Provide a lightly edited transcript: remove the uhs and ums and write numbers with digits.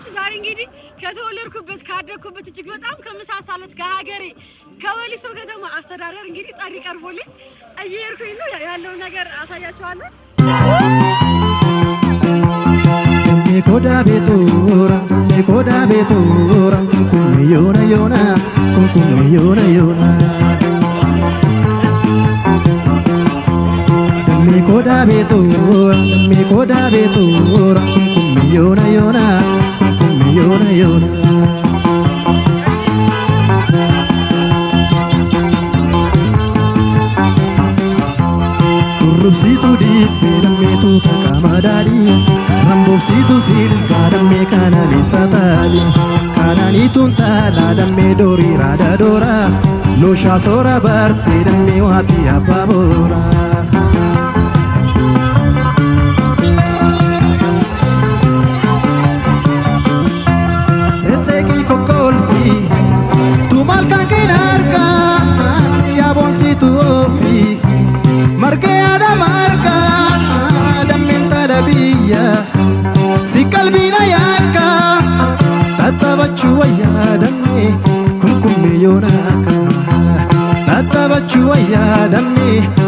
ይኸውላችሁ ዛሬ እንግዲህ ከተወለድኩበት ካደኩበት እጅግ በጣም ከመሳሳለት ከሀገሬ ከወሊሶ ከተማ አስተዳደር እንግዲህ ጠሪ ቀርቦልኝ እየሄድኩኝ ነው። ያለው ነገር አሳያችኋለሁ። ኮዳ ቤቱራ ኮዳ ቤቱራ ዮና ዮና ዮና ዮና ኮዳ ቤቱራ ዮና ዮና ዮና ዮና Rubsitu di filmetu takamadari Rambobsitu sil kadame kana lisatali Kanani tunta ladame dori rada dora Losha sora bar filme wati ababora Seseki kokolpi Tumal kankinarka Yabonsitu ofi Marke ada marka Daminta da biya Si kalbina yanka Tatabachu ayadame Kumkume yonaka Tatabachu ayadame